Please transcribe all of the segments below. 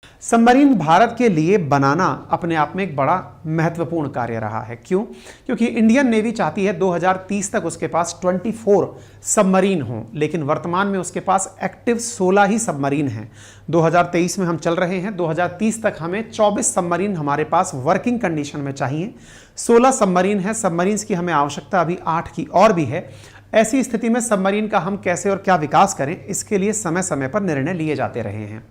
Submarine Bharat के लिए बनाना अपने आप में एक बड़ा महत्वपूर्ण कार्य रहा है। क्यों? क्योंकि इंडियन नेवी चाहती है 2030 तक उसके पास 24 सबमरीन हों, लेकिन वर्तमान में उसके पास एक्टिव 16 ही सबमरीन हैं। 2023 में हम चल रहे हैं, 2030 तक हमें 24 सबमरीन हमारे पास वर्किंग कंडीशन में चाहिए। 16 सबमरीन है, सबमरीन्स की हमें आवश्यकता अभी 8 की और भी है। ऐसी स्थिति में सबमरीन का हम कैसे और क्या विकास करें, इसके लिए समय समय पर निर्णय लिए जाते रहे हैं।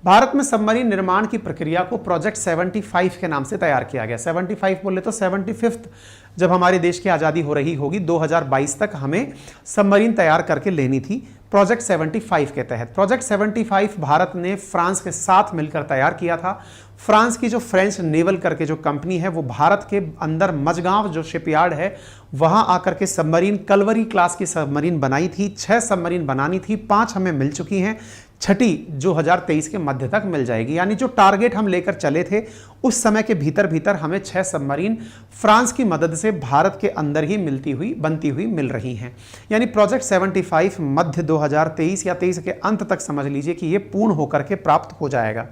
भारत में सबमरीन निर्माण की प्रक्रिया को प्रोजेक्ट 75 के नाम से तैयार किया गया। 75 बोले तो 75th जब हमारे देश की आज़ादी हो रही होगी, 2022 तक हमें सबमरीन तैयार करके लेनी थी प्रोजेक्ट 75 के तहत। प्रोजेक्ट 75 भारत ने फ्रांस के साथ मिलकर तैयार किया था। फ्रांस की जो फ्रेंच नेवल करके जो कंपनी है, वो भारत के अंदर मझगांव जो शिपयार्ड है वहां आकर के सबमरीन कलवरी क्लास की सबमरीन बनाई थी। 6 सबमरीन बनानी थी, 5 हमें मिल चुकी हैं, छठी 2023 के मध्य तक मिल जाएगी। यानी जो टारगेट हम लेकर चले थे उस समय के भीतर भीतर हमें 6 सबमरीन फ्रांस की मदद से भारत के अंदर ही बनती हुई मिल रही हैं। यानी प्रोजेक्ट 75 मध्य 2023 या 23 के अंत तक समझ लीजिए कि ये पूर्ण होकर के प्राप्त हो जाएगा।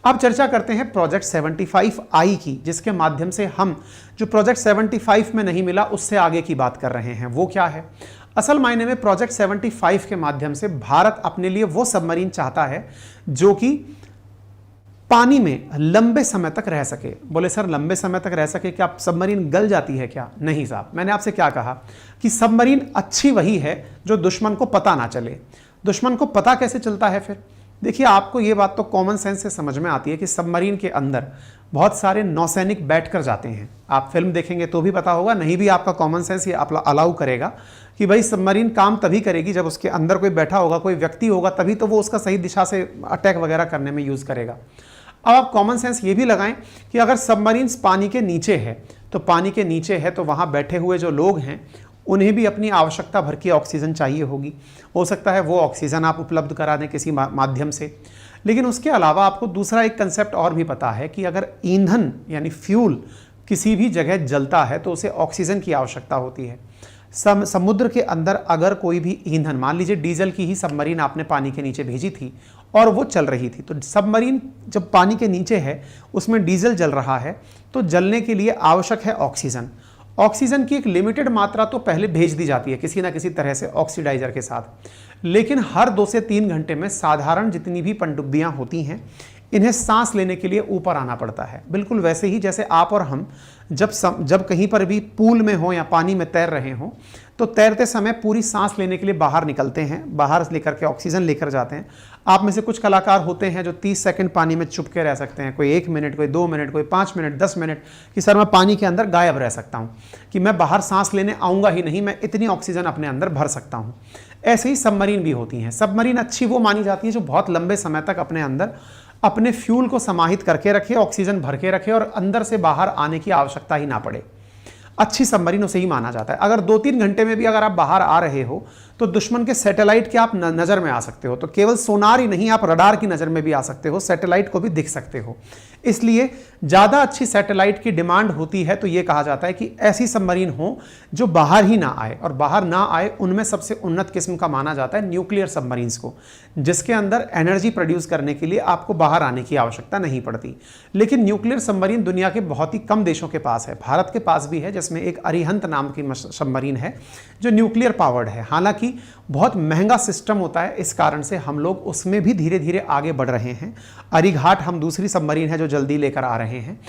अब चर्चा करते हैं प्रोजेक्ट 75I की, जिसके माध्यम से हम जो प्रोजेक्ट 75 में नहीं मिला उससे आगे की बात कर रहे हैं। वो क्या है? असल मायने में प्रोजेक्ट 75 के माध्यम से भारत अपने लिए वो सबमरीन चाहता है जो कि पानी में लंबे समय तक रह सके। बोले सर लंबे समय तक रह सके, क्या सबमरीन गल जाती है क्या? नहीं साहब, मैंने आपसे क्या कहा कि सबमरीन अच्छी वही है जो दुश्मन को पता ना चले। दुश्मन को पता कैसे चलता है फिर? देखिए, आपको ये बात तो कॉमन सेंस से समझ में आती है कि सबमरीन के अंदर बहुत सारे नौसैनिक बैठकर जाते हैं। आप फिल्म देखेंगे तो भी पता होगा, नहीं भी आपका कॉमन सेंस ये अलाउ करेगा कि भाई सबमरीन काम तभी करेगी जब उसके अंदर कोई बैठा होगा, कोई व्यक्ति होगा, तभी तो वो उसका सही दिशा से अटैक वगैरह करने में यूज़ करेगा। अब आप कॉमन सेंस ये भी लगाएं कि अगर सबमरीन पानी के नीचे है तो पानी के नीचे है तो वहाँ बैठे हुए जो लोग हैं उन्हें भी अपनी आवश्यकता भर की ऑक्सीजन चाहिए होगी। हो सकता है वो ऑक्सीजन आप उपलब्ध करा दें किसी माध्यम से। लेकिन उसके अलावा आपको दूसरा एक कंसेप्ट और भी पता है कि अगर ईंधन यानी फ्यूल किसी भी जगह जलता है तो उसे ऑक्सीजन की आवश्यकता होती है। समुद्र के अंदर अगर कोई भी ईंधन, मान लीजिए डीजल की ही सबमरीन आपने पानी के नीचे भेजी थी और वो चल रही थी, तो सबमरीन जब पानी के नीचे है उसमें डीजल जल रहा है तो जलने के लिए आवश्यक है ऑक्सीजन। ऑक्सीजन की एक लिमिटेड मात्रा तो पहले भेज दी जाती है किसी ना किसी तरह से ऑक्सीडाइजर के साथ, लेकिन हर 2 से 3 घंटे में साधारण जितनी भी पनडुब्बियां होती हैं इन्हें सांस लेने के लिए ऊपर आना पड़ता है। बिल्कुल वैसे ही जैसे आप और हम जब कहीं पर भी पूल में हो या पानी में तैर रहे हो तो तैरते समय पूरी सांस लेने के लिए बाहर निकलते हैं, बाहर लेकर के ऑक्सीजन लेकर जाते हैं। आप में से कुछ कलाकार होते हैं जो 30 सेकंड पानी में चुप के रह सकते हैं, कोई 1 मिनट, कोई 2 मिनट, कोई 5 मिनट, 10 मिनट कि सर मैं पानी के अंदर गायब रह सकता हूँ, कि मैं बाहर सांस लेने आऊँगा ही नहीं, मैं इतनी ऑक्सीजन अपने अंदर भर सकता हूँ। ऐसे ही सबमरीन भी होती हैं। सबमरीन अच्छी वो मानी जाती है जो बहुत लंबे समय तक अपने अंदर अपने फ्यूल को समाहित करके रखे, ऑक्सीजन भर के रखे और अंदर से बाहर आने की आवश्यकता ही ना पड़े। अच्छी सबमरीन उसे ही माना जाता है। अगर 2-3 घंटे में भी अगर आप बाहर आ रहे हो तो दुश्मन के सैटेलाइट के आप नज़र में आ सकते हो, तो केवल सोनार ही नहीं, आप रडार की नज़र में भी आ सकते हो, सैटेलाइट को भी दिख सकते हो। इसलिए ज़्यादा अच्छी सैटेलाइट की डिमांड होती है तो ये कहा जाता है कि ऐसी सबमरीन हो जो बाहर ही ना आए, और बाहर ना आए उनमें सबसे उन्नत किस्म का माना जाता है न्यूक्लियर सबमरीन्स को, जिसके अंदर एनर्जी प्रोड्यूस करने के लिए आपको बाहर आने की आवश्यकता नहीं पड़ती। लेकिन न्यूक्लियर सबमरीन दुनिया के बहुत ही कम देशों के पास है। भारत के पास भी है, जिसमें एक अरिहंत नाम की सबमरीन है जो न्यूक्लियर पावर्ड है। हालांकि बहुत महंगा सिस्टम होता है, इस कारण से हम लोग उसमें भी धीरे धीरे आगे बढ़ रहे हैं। अरिघाट हम दूसरी सबमरीन है जो जल्दी लेकर आ रहे हैं।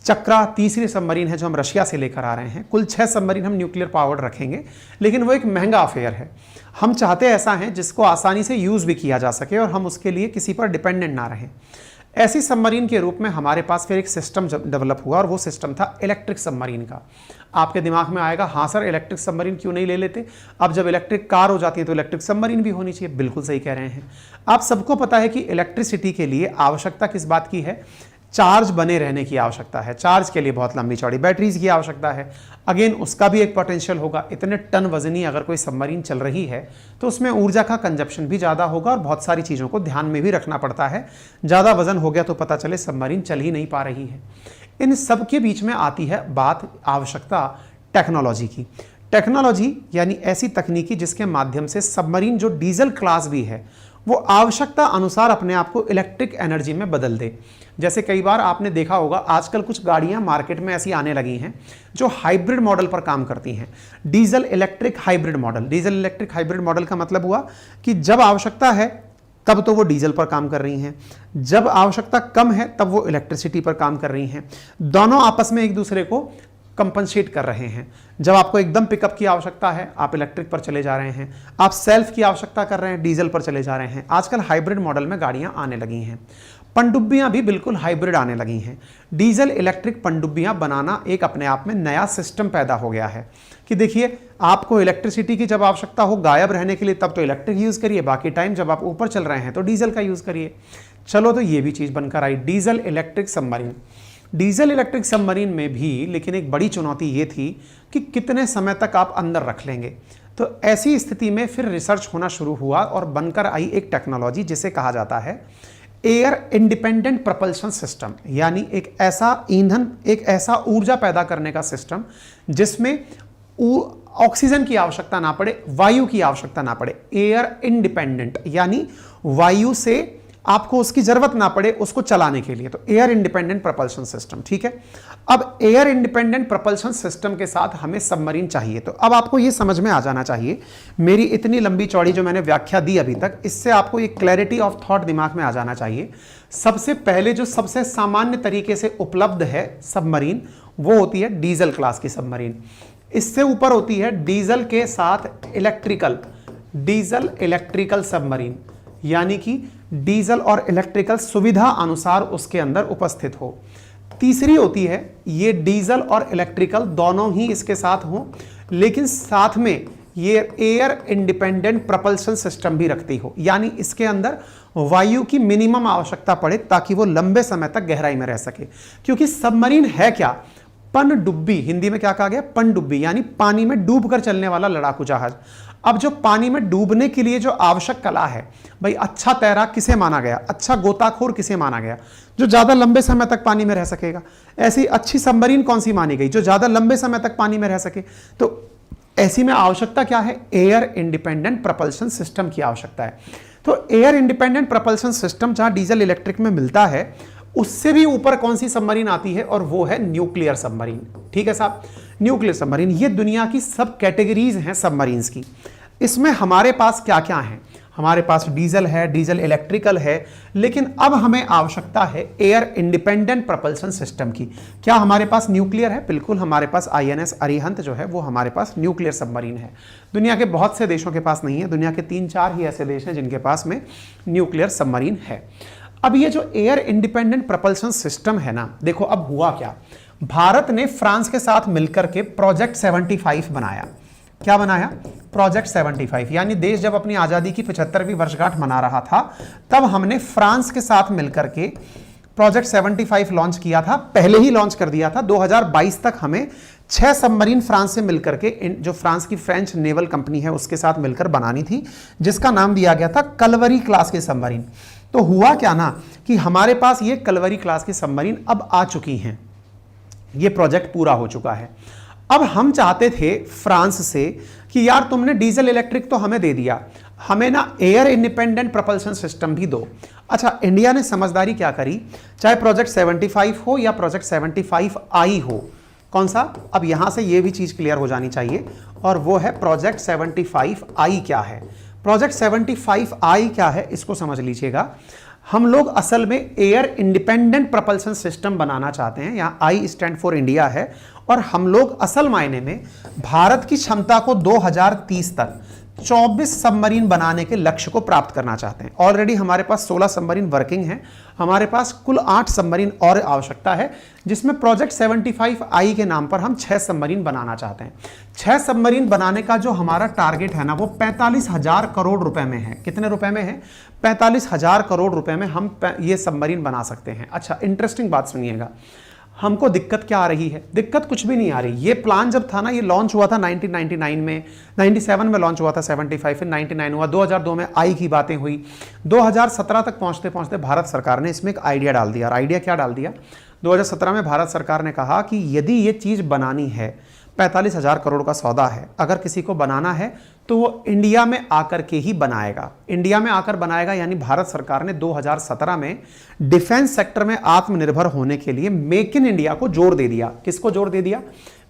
चक्रा तीसरी सबमरीन है जो हम रशिया से लेकर आ रहे हैं। कुल 6 सबमरीन हम न्यूक्लियर पावर्ड रखेंगे, लेकिन वो एक महंगा अफेयर है। हम चाहते ऐसा है जिसको आसानी से यूज़ भी किया जा सके और हम उसके लिए किसी पर डिपेंडेंट ना रहें। ऐसी सबमरीन के रूप में हमारे पास फिर एक सिस्टम डेवलप हुआ और वो सिस्टम था इलेक्ट्रिक सबमरीन का। आपके दिमाग में आएगा, हाँ सर इलेक्ट्रिक सबमरीन क्यों नहीं ले लेते? अब जब इलेक्ट्रिक कार हो जाती है तो इलेक्ट्रिक सबमरीन भी होनी चाहिए। बिल्कुल सही कह रहे हैं आप। सबको पता है कि इलेक्ट्रिसिटी के लिए आवश्यकता किस बात की है? चार्ज बने रहने की आवश्यकता है। चार्ज के लिए बहुत लंबी चौड़ी बैटरीज की आवश्यकता है। अगेन उसका भी एक पोटेंशियल होगा। इतने टन वजनी अगर कोई सबमरीन चल रही है तो उसमें ऊर्जा का कंजप्शन भी ज़्यादा होगा और बहुत सारी चीज़ों को ध्यान में भी रखना पड़ता है। ज़्यादा वजन हो गया तो पता चले सबमरीन चल ही नहीं पा रही है। इन सब के बीच में आती है बात आवश्यकता टेक्नोलॉजी की। टेक्नोलॉजी यानी ऐसी तकनीकी जिसके माध्यम से सबमरीन जो डीजल क्लास भी है वो आवश्यकता अनुसार अपने आप को इलेक्ट्रिक एनर्जी में बदल दे। जैसे कई बार आपने देखा होगा आजकल कुछ गाड़ियां मार्केट में ऐसी आने लगी हैं जो हाइब्रिड मॉडल पर काम करती हैं। Diesel electric hybrid model. Diesel electric hybrid model का मतलब हुआ कि जब आवश्यकता है तब तो वो डीजल पर काम कर रही हैं, जब आवश्यकता कम है तब वो इलेक्ट्रिसिटी पर काम कर रही हैं। दोनों आपस में एक दूसरे को कंपनसेट कर रहे हैं। जब आपको एकदम पिकअप की आवश्यकता है आप इलेक्ट्रिक पर चले जा रहे हैं, आप सेल्फ की आवश्यकता कर रहे हैं डीजल पर चले जा रहे हैं। आजकल हाइब्रिड मॉडल में गाड़ियां आने लगी हैं। पनडुब्बियां भी बिल्कुल हाइब्रिड आने लगी हैं। डीजल इलेक्ट्रिक पनडुब्बियां बनाना एक अपने आप में नया सिस्टम पैदा हो गया है कि देखिए आपको इलेक्ट्रिसिटी की जब आवश्यकता हो गायब रहने के लिए तब तो इलेक्ट्रिक यूज़ करिए, बाकी टाइम जब आप ऊपर चल रहे हैं तो डीजल का यूज़ करिए। चलो तो ये भी चीज़ बनकर आई, diesel electric submarine. Diesel electric submarine में भी लेकिन एक बड़ी चुनौती ये थी कि कितने समय तक आप अंदर रख लेंगे। तो ऐसी स्थिति में फिर रिसर्च होना शुरू हुआ और बनकर आई एक टेक्नोलॉजी जिसे कहा जाता है एयर इंडिपेंडेंट प्रपल्शन सिस्टम, यानी एक ऐसा ईंधन, एक ऐसा ऊर्जा पैदा करने का सिस्टम जिसमें ऑक्सीजन की आवश्यकता ना पड़े, वायु की आवश्यकता ना पड़े। एयर इंडिपेंडेंट यानी वायु से आपको उसकी जरूरत ना पड़े उसको चलाने के लिए, तो एयर इंडिपेंडेंट प्रपल्शन सिस्टम। ठीक है, अब एयर इंडिपेंडेंट प्रपल्शन सिस्टम के साथ हमें सबमरीन चाहिए। तो अब आपको यह समझ में आ जाना चाहिए, मेरी इतनी लंबी चौड़ी जो मैंने व्याख्या दी अभी तक, इससे आपको एक क्लैरिटी ऑफ थॉट दिमाग में आ जाना चाहिए। सबसे पहले जो सबसे सामान्य तरीके से उपलब्ध है सबमरीन, वो होती है डीजल क्लास की सबमरीन। इससे ऊपर होती है डीजल के साथ डीजल इलेक्ट्रिकल सबमरीन, यानी कि डीजल और इलेक्ट्रिकल सुविधा अनुसार उसके अंदर उपस्थित हो। तीसरी होती है ये डीजल और इलेक्ट्रिकल दोनों ही इसके साथ हो, लेकिन साथ में ये एयर इंडिपेंडेंट प्रपल्शन सिस्टम भी रखती हो, यानी इसके अंदर वायु की मिनिमम आवश्यकता पड़े ताकि वो लंबे समय तक गहराई में रह सके। क्योंकि सबमरीन है क्या? पनडुब्बी, हिंदी में क्या कहा गया? पनडुब्बी, यानी पानी में डूबकर चलने वाला लड़ाकू जहाज। अब जो पानी में डूबने के लिए जो आवश्यक कला है, भाई अच्छा तैराक किसे माना गया, अच्छा गोताखोर किसे माना गया? जो ज्यादा लंबे समय तक पानी में रह सकेगा। ऐसी अच्छी सबमरीन कौन सी मानी गई? जो ज्यादा लंबे समय तक पानी में रह सके। तो ऐसी में आवश्यकता क्या है? एयर इंडिपेंडेंट प्रपल्शन सिस्टम की आवश्यकता है। तो एयर इंडिपेंडेंट प्रपल्शन सिस्टम जहां डीजल इलेक्ट्रिक में मिलता है, उससे भी ऊपर कौन सी सबमरीन आती है, और वो है न्यूक्लियर सबमरीन। ठीक है साहब, न्यूक्लियर सबमरीन। ये दुनिया की सब कैटेगरीज हैं सबमरीन्स की। इसमें हमारे पास क्या क्या है? हमारे पास डीजल है, डीजल इलेक्ट्रिकल है, लेकिन अब हमें आवश्यकता है एयर इंडिपेंडेंट प्रपल्शन सिस्टम की। क्या हमारे पास न्यूक्लियर है? बिल्कुल, हमारे पास INS अरिहंत जो है वो हमारे पास न्यूक्लियर सबमरीन है। दुनिया के बहुत से देशों के पास नहीं है, दुनिया के 3-4 ही ऐसे देश हैं जिनके पास में न्यूक्लियर सबमरीन है। अब ये जो एयर इंडिपेंडेंट प्रपल्शन सिस्टम है ना, देखो अब हुआ क्या, भारत ने फ्रांस के साथ मिलकर के प्रोजेक्ट 75 बनाया। क्या बनाया? प्रोजेक्ट 75। यानी देश जब अपनी आजादी की 75वीं वर्षगांठ मना रहा था, तब हमने फ्रांस के साथ मिलकर के प्रोजेक्ट 75 लॉन्च किया था। पहले ही लॉन्च कर दिया था। 2022 तक हमें 6 सबमरीन फ्रांस से मिलकर के, जो फ्रांस की फ्रेंच नेवल कंपनी है उसके साथ मिलकर बनानी थी, जिसका नाम दिया गया था कलवरी क्लास के सबमरीन। तो हुआ क्या ना कि हमारे पास ये कलवरी क्लास की सबमरीन अब आ चुकी हैं। ये प्रोजेक्ट पूरा हो चुका है। अब हम चाहते थे फ्रांस से कि यार तुमने डीजल इलेक्ट्रिक तो हमें दे दिया, हमें ना एयर इंडिपेंडेंट प्रपल्शन सिस्टम भी दो। अच्छा, इंडिया ने समझदारी क्या करी, चाहे प्रोजेक्ट 75 हो या प्रोजेक्ट 75I हो, कौन सा? अब यहां से ये भी चीज क्लियर हो जानी चाहिए, और वो है प्रोजेक्ट 75I क्या है। प्रोजेक्ट 75I क्या है इसको समझ लीजिएगा। हम लोग असल में एयर इंडिपेंडेंट प्रपल्शन सिस्टम बनाना चाहते हैं। यहाँ I स्टैंड फॉर इंडिया है, और हम लोग असल मायने में भारत की क्षमता को 2030 तक 24 सबमरीन बनाने के लक्ष्य को प्राप्त करना चाहते हैं। ऑलरेडी हमारे पास 16 सबमरीन वर्किंग हैं, हमारे पास कुल 8 सबमरीन और आवश्यकता है, जिसमें प्रोजेक्ट 75I के नाम पर हम 6 सबमरीन बनाना चाहते हैं। 6 सबमरीन बनाने का जो हमारा टारगेट है ना, वो 45,000 करोड़ रुपए में है। कितने रुपए में है? 45,000 करोड़ रुपए में हम ये सबमरीन बना सकते हैं। अच्छा, इंटरेस्टिंग बात सुनिएगा, हमको दिक्कत क्या आ रही है? दिक्कत कुछ भी नहीं आ रही। ये प्लान जब था ना, ये लॉन्च हुआ था 1999 में, 97 में लॉन्च हुआ था 75, फिर 99 हुआ, 2002 में आई की बातें हुई, 2017 तक पहुंचते पहुंचते भारत सरकार ने इसमें एक आइडिया डाल दिया। और आइडिया क्या डाल दिया? 2017 में भारत सरकार ने कहा कि यदि ये चीज़ बनानी है, 45,000 करोड़ का सौदा है। अगर किसी को बनाना है तो वो इंडिया में आकर के ही बनाएगा। इंडिया में आकर बनाएगा यानी भारत सरकार ने 2017 में डिफेंस सेक्टर में आत्मनिर्भर होने के लिए मेक इन इंडिया को जोर दे दिया। किसको जोर दे दिया?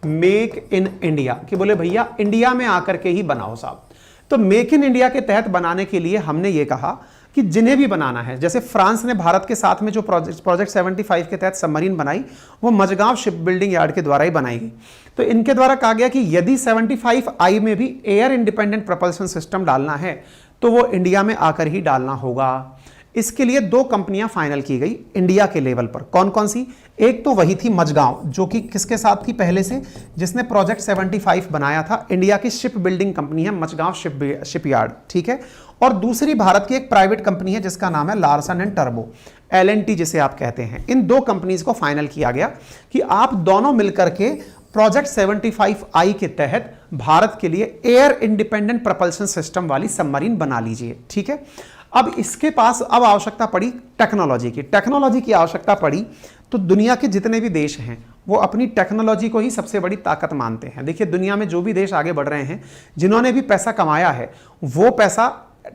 मेक इन इंडिया, कि बोले भैया इंडिया में आकर के ही बनाओ साहब। तो मेक इन इंडिया के तहत बनाने के लिए हमने ये कहा कि जिन्हें भी बनाना है, जैसे फ्रांस ने भारत के साथ में जो प्रोजेक्ट 75 के तहत सबमरीन बनाई, वो मझगांव शिप बिल्डिंग यार्ड के द्वारा ही बनाई गई। तो इनके द्वारा कहा गया कि यदि 75I में भी एयर इंडिपेंडेंट प्रोपल्शन सिस्टम डालना है तो वो इंडिया में आकर ही डालना होगा। इसके लिए 2 कंपनियां फाइनल की गई इंडिया के लेवल पर। कौन कौन सी? एक तो वही थी मझगांव, जो कि किसके साथ थी पहले से, जिसने प्रोजेक्ट 75 बनाया था, इंडिया की शिप बिल्डिंग कंपनी है मझगांव शिपयार्ड, ठीक है। और दूसरी भारत की एक प्राइवेट कंपनी है जिसका नाम है लार्सन एंड टर्बो, LNT जिसे आप कहते हैं। इन 2 कंपनीज को फाइनल किया गया कि आप दोनों मिलकर के प्रोजेक्ट 75I के तहत भारत के लिए एयर इंडिपेंडेंट प्रोपल्शन सिस्टम वाली सबमरीन बना लीजिए, ठीक है। अब इसके पास अब आवश्यकता पड़ी टेक्नोलॉजी की आवश्यकता पड़ी। तो दुनिया के जितने भी देश हैं वो अपनी टेक्नोलॉजी को ही सबसे बड़ी ताकत मानते हैं। देखिए दुनिया में जो भी देश आगे बढ़ रहे हैं, जिन्होंने भी पैसा कमाया है, वो पैसा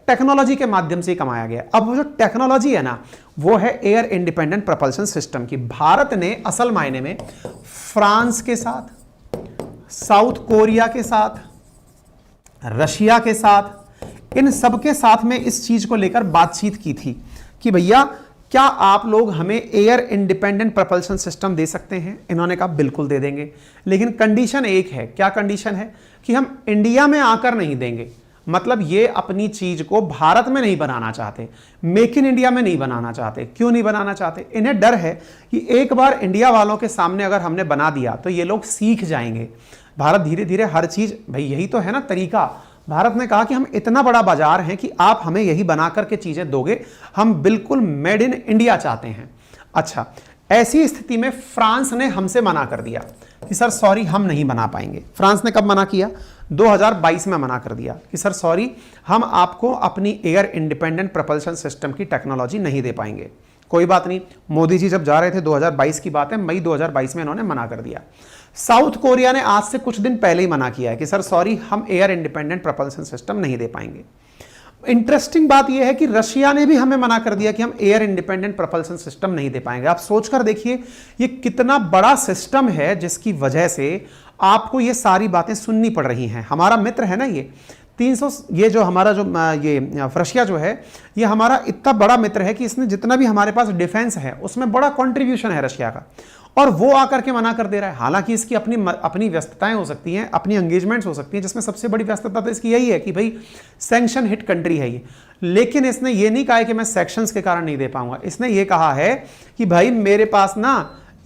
टेक्नोलॉजी के माध्यम से ही कमाया गया। अब वो जो टेक्नोलॉजी है ना, वो है एयर इंडिपेंडेंट प्रोपल्शन सिस्टम की। भारत ने असल मायने में फ्रांस के साथ, साउथ कोरिया के साथ, रशिया के साथ, इन सबके साथ में इस चीज को लेकर बातचीत की थी कि भैया क्या आप लोग हमें एयर इंडिपेंडेंट प्रोपल्शन सिस्टम दे सकते हैं। इन्होंने कहा बिल्कुल दे देंगे, लेकिन कंडीशन एक है। क्या कंडीशन है? कि हम इंडिया में आकर नहीं देंगे। मतलब ये अपनी चीज को भारत में नहीं बनाना चाहते, मेक इन इंडिया में नहीं बनाना चाहते। क्यों नहीं बनाना चाहते? इन्हें डर है कि एक बार इंडिया वालों के सामने अगर हमने बना दिया तो ये लोग सीख जाएंगे। भारत धीरे धीरे हर चीज, भाई यही तो है ना तरीका। भारत ने कहा कि हम इतना बड़ा बाजार हैं कि आप हमें यही बना करके चीजें दोगे, हम बिल्कुल मेड इन इंडिया चाहते हैं। अच्छा, ऐसी स्थिति में फ्रांस ने हमसे मना कर दिया कि सर सॉरी हम नहीं बना पाएंगे। फ्रांस ने कब मना किया? 2022 में मना कर दिया कि सर सॉरी हम आपको अपनी एयर इंडिपेंडेंट प्रोपल्शन सिस्टम की टेक्नोलॉजी नहीं दे पाएंगे। कोई बात नहीं, मोदी जी जब जा रहे थे, 2022 की बात है, मई 2022 में इन्होंने मना कर दिया। साउथ कोरिया ने आज से कुछ दिन पहले ही मना किया है कि सर सॉरी हम एयर इंडिपेंडेंट प्रोपल्शन सिस्टम नहीं दे पाएंगे। इंटरेस्टिंग बात यह है कि रशिया ने भी हमें मना कर दिया कि हम एयर इंडिपेंडेंट प्रोपल्शन सिस्टम नहीं दे पाएंगे। आप सोचकर देखिए ये कितना बड़ा सिस्टम है जिसकी वजह से आपको ये सारी बातें सुननी पड़ रही हैं। हमारा मित्र है ना ये 300, ये जो हमारा जो ये रशिया जो है, ये हमारा इतना बड़ा मित्र है कि इसने जितना भी हमारे पास डिफेंस है उसमें बड़ा कंट्रीब्यूशन है रशिया का, और वो आकर के मना कर दे रहा है। हालांकि इसकी अपनी व्यस्तताएं हो सकती हैं, अपनी एंगेजमेंट्स हो सकती हैं, जिसमें सबसे बड़ी व्यस्तता तो इसकी यही है कि भाई सैंक्शन हिट कंट्री है ये। लेकिन इसने ये नहीं कहा कि मैं सैंक्शंस के कारण नहीं दे पाऊंगा। इसने ये कहा है कि भाई मेरे पास ना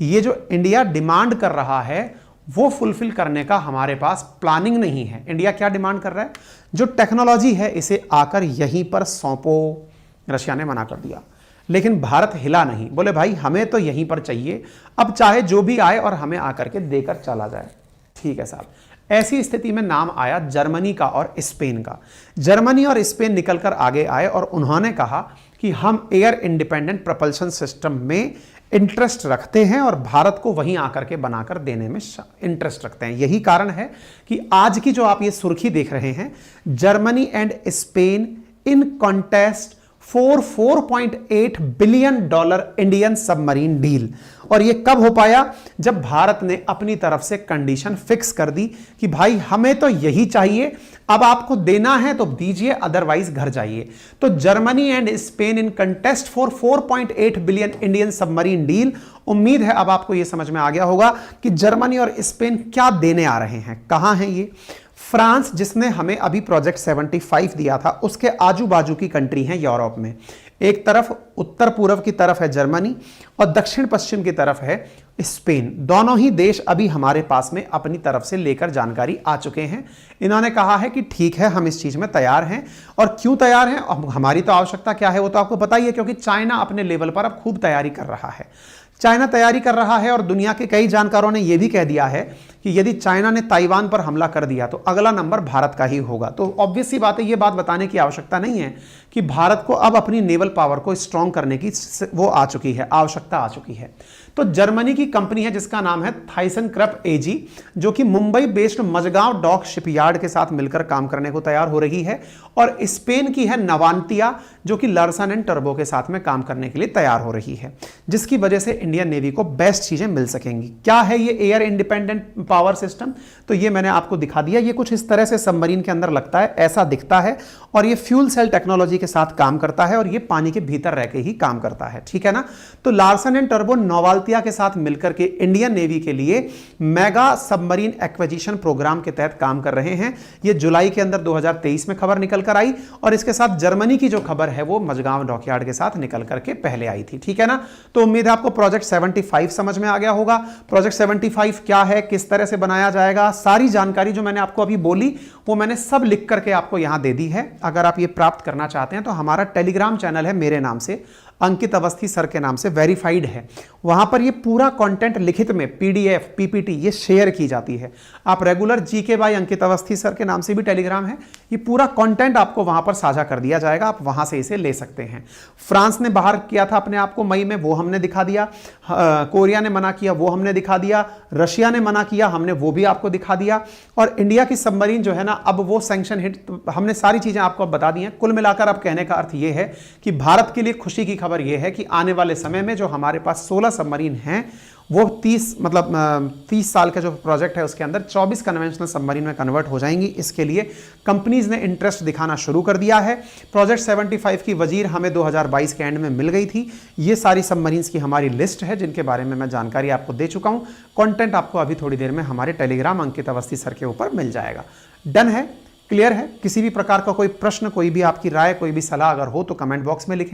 ये जो इंडिया डिमांड कर रहा है वो फुलफिल करने का हमारे पास प्लानिंग नहीं है। इंडिया क्या डिमांड कर रहा है? जो टेक्नोलॉजी है इसे आकर यहीं पर सौंपो। रशिया ने मना कर दिया, लेकिन भारत हिला नहीं, बोले भाई हमें तो यहीं पर चाहिए, अब चाहे जो भी आए और हमें आकर के देकर चला जाए। ठीक है साहब। ऐसी स्थिति में नाम आया जर्मनी का और स्पेन का। जर्मनी और स्पेन निकलकर आगे आए और उन्होंने कहा कि हम एयर इंडिपेंडेंट प्रोपल्शन सिस्टम में इंटरेस्ट रखते हैं और भारत को वहीं आकर के बनाकर देने में इंटरेस्ट रखते हैं। यही कारण है कि आज की जो आप ये सुर्खी देख रहे हैं, Germany and Spain in contest for $4.8 billion Indian submarine deal. और ये कब हो पाया? जब भारत ने अपनी तरफ से कंडीशन फिक्स कर दी कि भाई हमें तो यही चाहिए, अब आपको देना है तो दीजिए, अदरवाइज घर जाइए। तो Germany and Spain in contest for $4.8 billion Indian submarine deal. उम्मीद है अब आपको यह समझ में आ गया होगा कि जर्मनी और स्पेन क्या देने आ रहे हैं। कहां हैं ये? फ्रांस, जिसने हमें अभी प्रोजेक्ट 75 दिया था, उसके आजू बाजू की कंट्री हैं यूरोप में। एक तरफ उत्तर पूर्व की तरफ है जर्मनी और दक्षिण पश्चिम की तरफ है स्पेन। दोनों ही देश अभी हमारे पास में अपनी तरफ से लेकर जानकारी आ चुके हैं। इन्होंने कहा है कि ठीक है हम इस चीज में तैयार हैं। और क्यों तैयार हैं? अब हमारी तो आवश्यकता क्या है वो तो आपको पता ही है, क्योंकि चाइना अपने लेवल पर अब खूब तैयारी कर रहा है। चाइना तैयारी कर रहा है और दुनिया के कई जानकारों ने यह भी कह दिया है कि यदि चाइना ने ताइवान पर हमला कर दिया तो अगला नंबर भारत का ही होगा। तो ऑब्वियस सी बात है, यह बात बताने की आवश्यकता नहीं है कि भारत को अब अपनी नेवल पावर को स्ट्रांग करने की वो आ चुकी है, आवश्यकता आ चुकी है। तो जर्मनी की कंपनी है जिसका नाम है थाइसेनक्रप एजी, जो कि Mumbai based Mazagon dock shipyard के साथ मिलकर काम करने को तैयार हो रही है, और स्पेन की है नवांतिया, जो कि लार्सन एंड टर्बो के साथ में काम करने के लिए तैयार हो रही है, जिसकी वजह से इंडियन नेवी को बेस्ट चीजें मिल सकेंगी। क्या है ये एयर इंडिपेंडेंट पावर सिस्टम? तो ये मैंने आपको दिखा दिया। ये कुछ इस तरह से सबमरीन के अंदर लगता है, ऐसा दिखता है, और ये फ्यूल सेल टेक्नोलॉजी के साथ काम करता है, और ये पानी के भीतर रह के ही काम करता है, ठीक है ना। तो लार्सन एंड टर्बो नोवाल्टिया के साथ मिलकर के इंडियन नेवी के लिए मेगा सबमरीन एक्विजिशन प्रोग्राम के तहत काम कर रहे हैं। ये जुलाई के अंदर 2023 में खबर निकल कर आई, और इसके साथ जर्मनी की जो खबर है वो मजगांव डॉकयार्ड के साथ निकल करके पहले आई थी, ठीक है ना। तो उम्मीद है आपको प्रोजेक्ट 75 समझ में आ गया होगा। प्रोजेक्ट 75 क्या है, किस तरह से बनाया जाएगा, सारी जानकारी जो मैंने आपको अभी बोली वो मैंने सब लिख करके आपको यहां दे दी है। अगर आप ये प्राप्त करना चाहते हैं तो हमारा टेलीग्राम चैनल है मेरे नाम से, अंकित अवस्थी सर के नाम से वेरीफाइड है। वहां पर ये पूरा कंटेंट लिखित में पीडीएफ पीपीटी ये शेयर की जाती है। आप regular GK by Ankit Awasthi sir के नाम से भी टेलीग्राम है, ये पूरा कंटेंट आपको वहां पर साझा कर दिया जाएगा, आप वहां से इसे ले सकते हैं। फ्रांस ने बाहर किया था अपने आप को मई में, वो हमने दिखा दिया। कोरिया ने मना किया, वो हमने दिखा दिया। रशिया ने मना किया, हमने वो भी आपको दिखा दिया। और इंडिया की सबमरीन जो है ना, अब वो सैंक्शन हिट, हमने सारी चीजें आपको अब बता दी हैं। कुल मिलाकर अब कहने का अर्थ ये है कि भारत के लिए खुशी की खबर यह है कि आने वाले समय में जो हमारे पास 16 सबमरीन हैं वो 30 साल का जो प्रोजेक्ट है उसके अंदर 24 कन्वेंशनल सबमरीन में कन्वर्ट हो जाएंगी। इसके लिए कंपनीज ने इंटरेस्ट दिखाना शुरू कर दिया है। प्रोजेक्ट 75 की वजीर हमें 2022 के एंड में मिल गई थी। ये सारी सबमरीन्स की हमारी लिस्ट है जिनके बारे में मैं जानकारी आपको दे चुका हूं। कंटेंट आपको अभी थोड़ी देर में हमारे टेलीग्राम अंकित अवस्थी सर के ऊपर मिल जाएगा। डन है, क्लियर है। किसी भी प्रकार का कोई प्रश्न, कोई भी आपकी राय, कोई भी सलाह अगर हो तो कमेंट बॉक्स में लिखें।